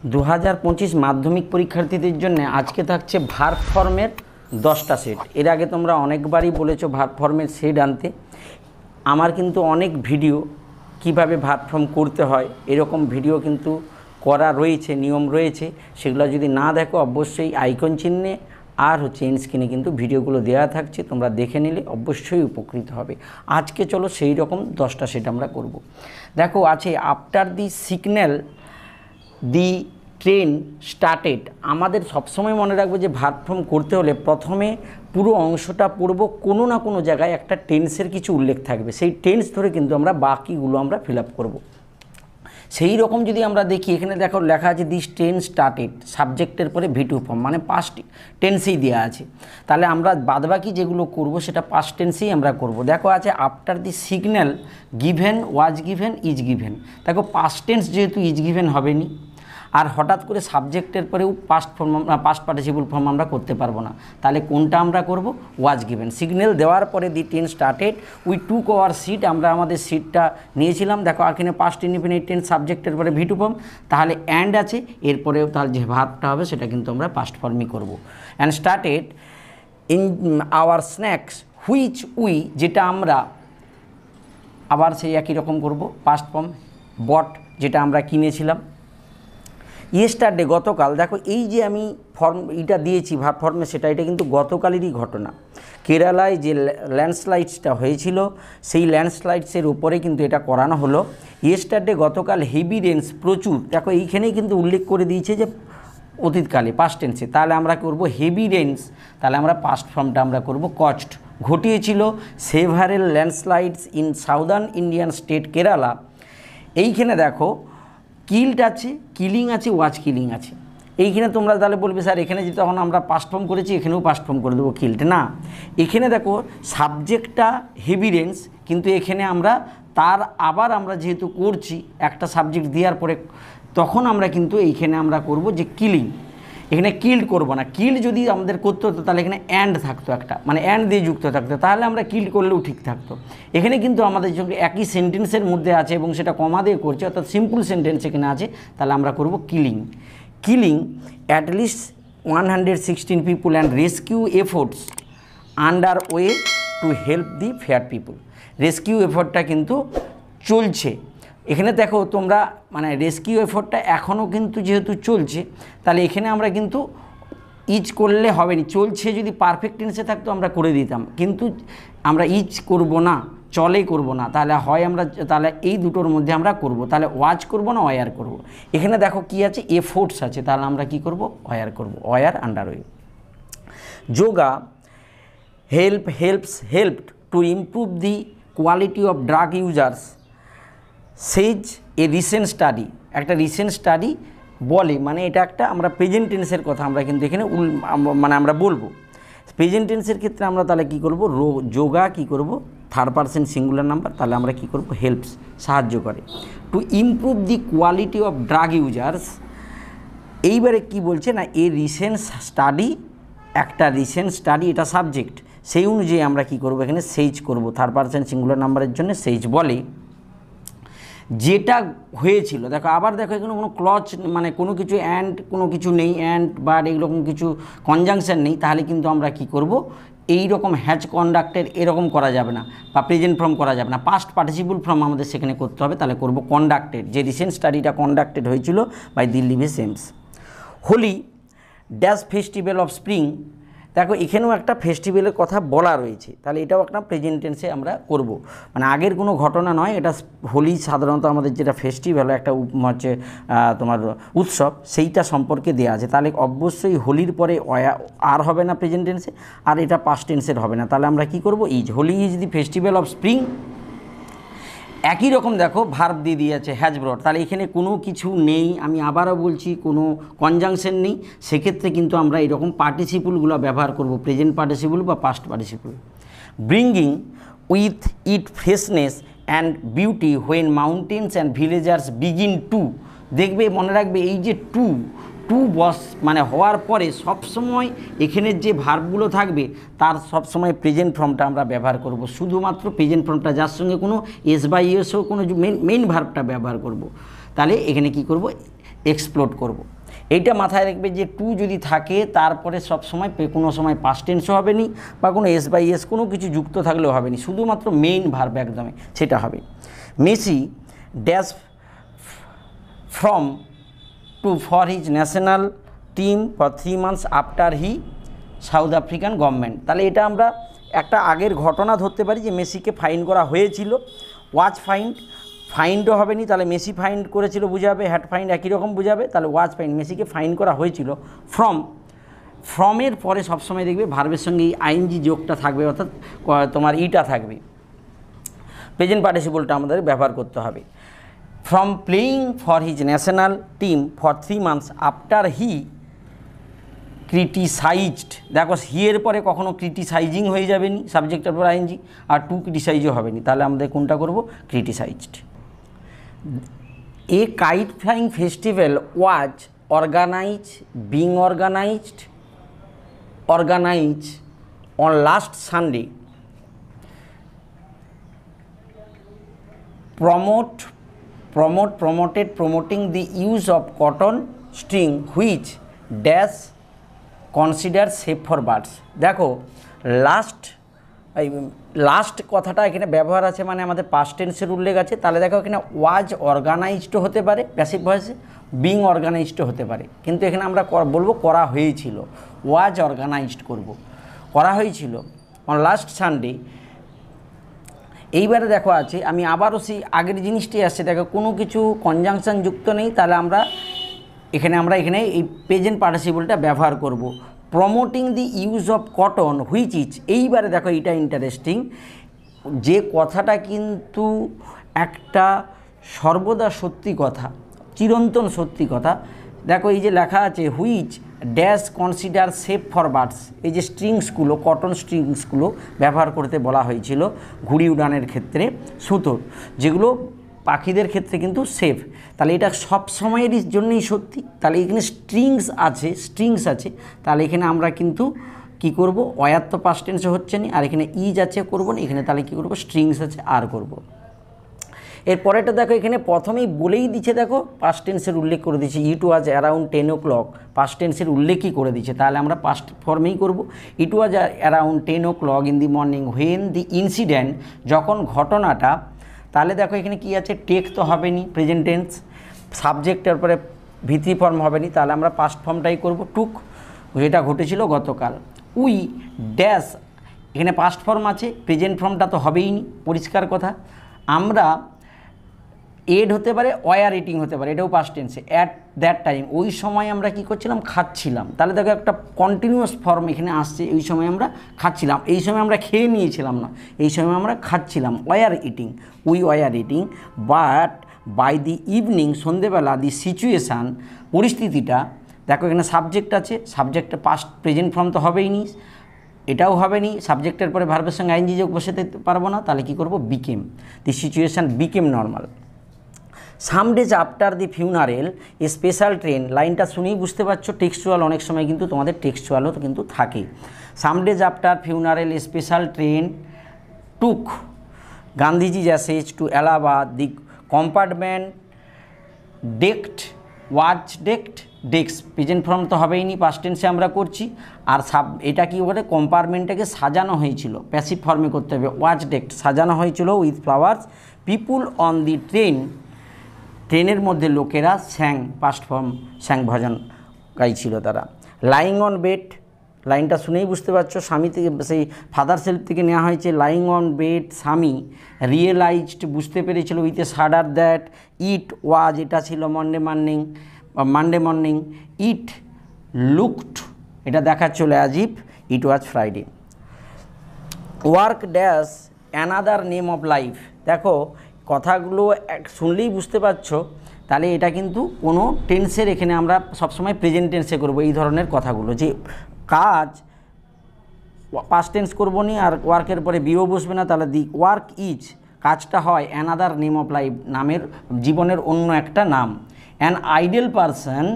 2025 মাধ্যমিক পরীক্ষার্থীদের জন্য আজকে থাকছে ভার্ব ফর্মের 10টা সেট। এর আগে তোমরা অনেকবারই বলেছো ভার্ব ফর্মের সেট আনতে। আমার কিন্তু অনেক ভিডিও কিভাবে ভার্ব ফর্ম করতে হয় এরকম ভিডিও কিন্তু করা রয়েছে, নিয়ম রয়েছে। সেগুলো যদি না দেখো অবশ্যই আইকন চিহ্নে আর এন্ড স্ক্রিনে কিন্তু ভিডিওগুলো দেওয়া থাকছে, তোমরা দেখে নিলে অবশ্যই উপকৃত হবে। আজকে চলো সেই রকম 10টা সেট আমরা করব। দেখো আছে after the signal the train started. আমাদের সবসময় মনে রাখবো যে ভার্ব ফর্ম করতে হলে প্রথমে পুরো অংশটা পড়ব, কোনো না কোনো জায়গায় একটা টেন্সের কিছু উল্লেখ থাকবে, সেই টেন্স ধরে কিন্তু আমরা বাকিগুলো আমরা ফিল আপ করবো। সেই রকম যদি আমরা দেখি এখানে দেখো লেখা আছে দিস ট্রেন স্টার্টেড, সাবজেক্টের পরে ভি2 ফর্ম মানে পাস্ট টেন্সেই দেওয়া আছে। তাহলে আমরা বাদবাকি যেগুলো করব সেটা পাস্ট টেন্সেই আমরা করব। দেখো আছে after the signal given, was given, is given. দেখো পাস্ট টেন্স যেহেতু ইজ গিভেন হবে নি, আর হঠাৎ করে সাবজেক্টের পরেও পাস্ট পার্টিসিপল ফর্ম আমরা করতে পারবো না। তাহলে কোনটা আমরা করব? Was given. সিগন্যাল দেওয়ার পরে the train started we took our seat, আমরা আমাদের সিটটা নিয়েছিলাম। দেখো এখানে পাস্ট ইনডিফিনিট টেন্স, সাবজেক্টের পরে ভি2 ফর্ম, তাহলে অ্যান্ড আছে, এরপরেও তাহলে যে ভার্বটা হবে সেটা কিন্তু আমরা পাস্ট ফর্মই করব। And started in our snacks which we, যেটা আমরা আবার সেই একই রকম করব পাস্ট ফর্ম। বট, যেটা আমরা কিনেছিলাম। ইয়েস্টারডে, গতকাল। দেখো এই যে আমি এটা দিয়েছি ভার্ব ফর্মে এটা কিন্তু গতকালেরই ঘটনা। কেরালায় যে ল্যান্ডস্লাইডসটা হয়েছিল সেই ল্যান্ডস্লাইডসের উপরে কিন্তু এটা করানো হলো। ইয়েস্টারডে, গতকাল হেভি রেন্স, প্রচুর। দেখো এইখানেই কিন্তু উল্লেখ করে দিয়েছে যে অতীতকালে পাস্ট টেন্সে, তাহলে আমরা করব হেভি রেন্স, তাহলে আমরা পাস্ট ফর্মটা আমরা করব কস্ট। ঘটিয়েছিল several landslides in southern Indian state Kerala. এইখানে দেখো কিল্ড আছে, কিলিং আছে, ওয়াজ কিলিং আছে। এইখানে তোমরা তাহলে বলবে স্যার এখানে যে তখন আমরা পাস্ট ফর্ম করেছি এখানেও পাস্ট ফর্ম করে দেবো কিল্ড, না। এখানে দেখো সাবজেক্টটা হেভি রেন্স, কিন্তু এখানে আমরা আবার আমরা যেহেতু করছি একটা সাবজেক্ট দেওয়ার পরে, তখন আমরা কিন্তু এইখানে আমরা করব যে কিলিং। এখানে কিল্ড করবো না। কিল্ড যদি আমাদের করতে হতো তাহলে এখানে অ্যান্ড থাকতো একটা, মানে অ্যান্ড দিয়ে যুক্ত থাকতো, তাহলে আমরা কিল্ড করলেও ঠিক থাকতো। এখানে কিন্তু আমাদের সঙ্গে একই সেন্টেন্সের মধ্যে আছে এবং সেটা কমা দিয়ে করছে, অর্থাৎ সিম্পল সেন্টেন্স এখানে আছে, তাহলে আমরা করব killing. Killing at least 116 people and rescue efforts under way to help the fair people. রেস্কিউ এফোর্টটা কিন্তু চলছে। এখানে দেখো তোমরা মানে রেস্কিউ এফোর্টটা এখনও কিন্তু যেহেতু চলছে, তাহলে এখানে আমরা কিন্তু ইজ করলে হবে না। চলছে যদি পারফেক্ট টেন্সে থাকতো আমরা করে দিতাম, কিন্তু আমরা ইজ করব না, চলে করব না, তাহলে হয় আমরা তাহলে এই দুটোর মধ্যে আমরা করব। তাহলে ওয়াজ করব না ওয়ার করব। এখানে দেখো কি আছে, এফোর্টস আছে, তাহলে আমরা কি করব? ওয়ার করব, war under way. Yoga helped to improve the quality of drug users says a recent study. একটা রিসেন্ট স্টাডি বলে, মানে এটা একটা আমরা প্রেজেন্ট টেন্সের কথা আমরা কিন্তু এখানে মানে আমরা বলবো। প্রেজেন্ট টেন্সের ক্ষেত্রে আমরা তাহলে কী করব? যোগা কী করব? থার্ড পারসন সিঙ্গুলার নাম্বার, তাহলে আমরা কী করব? হেল্পস, সাহায্য করে। Two improve the quality of drug users. এইবারে কি বলছে না, এ রিসেন্ট স্টাডি, একটা রিসেন্ট স্টাডি এটা সাবজেক্ট, সেই অনুযায়ী আমরা কী করব? এখানে সেইজ করব। থার্ড পারসন সিঙ্গুলার নাম্বারের জন্য সেইজ বলে যেটা হয়েছিল। দেখো আবার দেখো এখানে কোনো ক্লজ মানে কোনো কিছু অ্যান্ড কোনো কিছু নেই, অ্যান্ড বাট এইরকম কিছু কনজাংশন নেই, তাহলে কিন্তু আমরা কি করব? এই রকম হ্যাজ কন্ডাক্টের এরকম করা যাবে না, বা প্রেজেন্ট ফর্ম করা যাবে না, পাস্ট পার্টিসিপল ফর্ম আমাদের সেখানে করতে হবে। তাহলে করব কন্ডাক্টেড, যে রিসেন্ট স্টাডিটা কন্ডাক্টেড হয়েছিল by Delhi based AIIMS. Holi dash festival of spring. দেখো এখানেও একটা ফেস্টিভ্যালের কথা বলা রয়েছে, তাহলে এটাও একটা প্রেজেন্ট টেন্সে আমরা করব, মানে আগের কোনো ঘটনা নয়। এটা হোলি সাধারণত আমাদের যেটা ফেস্টিভ্যাল একটা হচ্ছে তোমার উৎসব, সেইটা সম্পর্কে দেওয়া আছে। তাহলে অবশ্যই হোলির পরে আর হবে না প্রেজেন্ট টেন্সে, আর এটা পাস্ট টেন্সের হবে না। তাহলে আমরা কি করব? Is. Holi is the festival of spring. একই রকম দেখো ভার্ব দিয়ে দিয়েছে হ্যাজ ব্রট, তাহলে এখানে কোনো কিছু নেই, আমি আবারও বলছি কোনো কনজাংশন নেই, সেক্ষেত্রে কিন্তু আমরা এরকম পার্টিসিপলগুলো ব্যবহার করব, প্রেজেন্ট পার্টিসিপল বা past participle. Bringing with it freshness and beauty when mountains and villagers begin to. দেখবে মনে রাখবে এই যে টু বস মানে হওয়ার পরে সবসময় এখানের যে ভার্বগুলো থাকবে তার সবসময় প্রেজেন্ট ফর্মটা আমরা ব্যবহার করব, শুধুমাত্র প্রেজেন্ট ফর্মটা, যার সঙ্গে কোনো এস বা ইএসও কোনো মেইন ভার্বটা ব্যবহার করব। তাহলে এখানে কি করব? এক্সপ্লোড করব। এইটা মাথায় রাখবে যে টু যদি থাকে তারপরে সব সময় কোনো সময় পাস্ট টেন্সও হবে নি বা কোনো এস বাই এস কোনো কিছু যুক্ত থাকলেও হবে নি, শুধুমাত্র মেইন ভার্ব একদমই সেটা হবে। Messi dash from to for his national team for 3 months after he South African government. তাহলে এটা আমরা একটা আগের ঘটনা ধরতে পারি যে মেসিকে ফাইন করা হয়েছিল, ওয়াজ ফাইন্ড, ফাইন্ডও হবে নি, তাহলে মেসি ফাইন্ড করেছিল বুঝাবে, হ্যাড ফাইন্ড একই রকম বুঝাবে, তাহলে ওয়াজ ফাইন্ড, মেসিকে ফাইন করা হয়েছিল। ফ্রমের পরে সবসময় দেখবে ভার্বের সঙ্গে এই আইএনজি যোগটা থাকবে, অর্থাৎ তোমার ইটা থাকবে, প্রেজেন্ট পার্টিসিপলটা আমাদের ব্যবহার করতে হবে। From playing for his national team for 3 months after he criticised, দেখো হি এর পরে কখনো ক্রিটিসাইজিং হয়ে যাবে নি, সাবজেক্টের পর আইএনজি, আর টু ক্রিটিসাইজও হবে নি, তাহলে আমাদের কোনটা করব, criticised. A kite flying festival was organised on last Sunday promoting the use of cotton string which dash considered safe for birds। দেখো লাস্ট কথাটা এখানে ব্যবহার আছে, মানে আমাদের পাস্ট টেন্সের উল্লেখ আছে, তাহলে দেখো এখানে ওয়াজ অর্গানাইজড হতে পারে প্যাসিভ ভয়েসে, বিং অর্গানাইজড হতে পারে, কিন্তু এখানে আমরা বলবো করা হয়েছিল, ওয়াজ অর্গানাইজড করব, করা হয়েছিল অন লাস্ট সানডে। এইবারে দেখো আছে, আমি আবারও সেই আগের জিনিসটি আসছে, দেখো কোনো কিছু কনজাংশন যুক্ত নেই, তাহলে আমরা এখানে এই প্রেজেন্ট পার্টিসিপলটা ব্যবহার করব। Promoting the use of cotton which is, এইবারে দেখো এইটা ইন্টারেস্টিং, যে কথাটা কিন্তু একটা সর্বদা সত্যি কথা, চিরন্তন সত্যি কথা। দেখো এই যে লেখা আছে which dash consider safe for birds, এই যে স্ট্রিংসগুলো, কটন স্ট্রিংসগুলো ব্যবহার করতে বলা হয়েছিল ঘুড়ি উড়ানের ক্ষেত্রে, সুতোর, যেগুলো পাখিদের ক্ষেত্রে কিন্তু সেফ, তাহলে এটা সব সময়েরই জন্যই সত্যি। তাহলে এখানে স্ট্রিংস আছে, তাহলে এখানে আমরা কিন্তু কি করব, ওয়ার তো পাস্ট টেন্সে হচ্ছে না, আর এখানে ইজ আছে করব না, এখানে তাহলে কি করব, স্ট্রিংস আছে আর করব। এরপরেটা দেখো এখানে প্রথমেই বলেই দিচ্ছে, দেখো পাস্ট টেন্সের উল্লেখ করে দিচ্ছে, ইট ওয়াজ অ্যারাউন্ড 10 o'clock, পাস্ট টেন্সের উল্লেখই করে দিচ্ছে, তাহলে আমরা পাস্ট ফর্মেই করব। It was around 10 o'clock in the morning when the incident, যখন ঘটনাটা, তাহলে দেখো এখানে কি আছে, টেক তো হবে নি, প্রেজেন্ট টেন্স, সাবজেক্টের পরে ভিত্তি ফর্ম হবে নি, তাহলে আমরা পাস্ট ফর্মটাই করব, টুক, যেটা ঘটেছিল গতকাল। উই ড্যাশ, এখানে পাস্ট ফর্ম আছে, প্রেজেন্ট ফর্মটা তো হবেই নি, পরিষ্কার কথা। আমরা এড হতে পারে, ওয়ার ইটিং হতে পারে, এটাও পাস্ট টেন্সে, অ্যাট দ্যাট টাইম, ওই সময় আমরা কি করছিলাম, খাচ্ছিলাম, তাহলে দেখো একটা কন্টিনিউয়াস ফর্ম এখানে আসছে, এই সময় আমরা খাচ্ছিলাম, এই সময় আমরা খেয়ে নিয়েছিলাম না, এই সময় আমরা খাচ্ছিলাম, were eating, we were eating, but by the evening, সন্ধেবেলা, দি সিচুয়েশান, পরিস্থিতিটা, দেখো এখানে সাবজেক্ট আছে, সাবজেক্টে পাস্ট প্রেজেন্ট ফর্ম তো হবেই নি, এটাও হবে নি, সাবজেক্টের পরে ভার্বের সঙ্গে আইএনজি যোগ বসাতে পারবো না, তাহলে কি করব, became, the situation became normal. Some days after the funeral a special train, লাইনটা শুনেই বুঝতে পারছো টেক্সচুয়াল, অনেক সময় কিন্তু তোমাদের টেক্সচুয়ালও কিন্তু থাকে। Some days after funeral a special train took Gandhiji ashes to Allahabad, the compartment desk, present form তো হবেই নি, পাস্ট টেন্সে আমরা করছি, আর এটা কি বলে, কম্পার্টমেন্টটাকে সাজানো হয়েছিল, প্যাসিভ ফর্মে করতে হবে, ওয়াচ ডেক্ট, সাজানো হয়েছিল with flowers, people on the ট্রেনের মধ্যে লোকেরা স্যাং, পাস্ট ফর্ম স্যাং ভজন গাইছিল তারা। লাইং অন বেড, লাইনটা শুনেই বুঝতে পারছো, স্বামী থেকে, সেই ফাদার সেলফ থেকে নেওয়া হয়েছে, লাইং অন বেড, স্বামী রিয়েলাইজড, বুঝতে পেরেছিল, উইথ এ শাডার দ্যাট ইট ওয়াজ, এটা ছিল মানডে মর্নিং, ইট লুকড, এটা দেখাচ্ছিল as if it was Friday. Work dash another name of life, দেখো কথাগুলো শুনলেই বুঝতে পারছো, তাহলে এটা কিন্তু কোনো টেন্সের, এখানে আমরা সবসময় প্রেজেন্ট টেন্সে করবো এই ধরনের কথাগুলো, যে কাজ পাস্ট টেন্স করবো নি, আর ওয়ার্কের পরে বিও বসবে না, তাহলে দি ওয়ার্ক ইজ, কাজটা হয় অ্যানাদার নেম অফ লাইফ, নামের, জীবনের অন্য একটা নাম। অ্যান আইডিয়াল পারসন,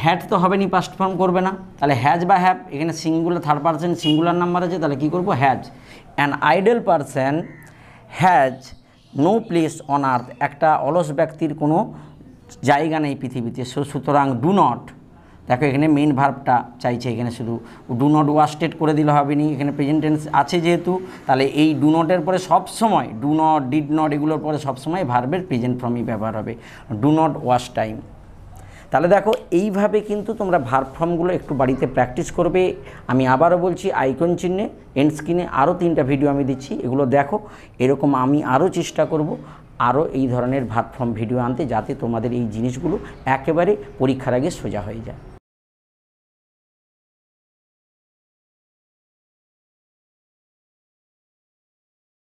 হ্যাড তো হবে নি, পাস্ট ফর্ম করবে না, তাহলে হ্যাজ বা হ্যাভ, এখানে singular, third person singular number আছে, তাহলে কী করবো, has. An ideal person has no place on earth, একটা অলস ব্যক্তির কোনো জায়গা নেই পৃথিবীতে। সুতরাং ডু নট, দেখো এখানে মেইন ভার্বটা চাইছে, এখানে শুধু ডু নট ওয়াস্টেড করে দিলে হবে নি, এখানে প্রেজেন্ট টেন্স আছে যেহেতু, তাহলে এই ডু নটের পরে সবসময় ডু নট, ডিড নট এগুলোর পরে সবসময় ভার্বের প্রেজেন্ট ফর্মই ব্যবহার হবে, ডু নট ওয়াশ টাইম। তাহলে দেখো এইভাবে কিন্তু তোমরা ভার্ব ফর্মগুলো একটু বাড়িতে প্র্যাকটিস করবে। আমি আবারও বলছি, আইকন চিহ্নে এন্ড স্ক্রিনে আরও 3টা ভিডিও আমি দিচ্ছি, এগুলো দেখো। এরকম আমি আরও চেষ্টা করব আরও এই ধরনের ভার্ব ফর্ম ভিডিও আনতে, যাতে তোমাদের এই জিনিসগুলো একেবারে পরীক্ষার আগে সোজা হয়ে যায়।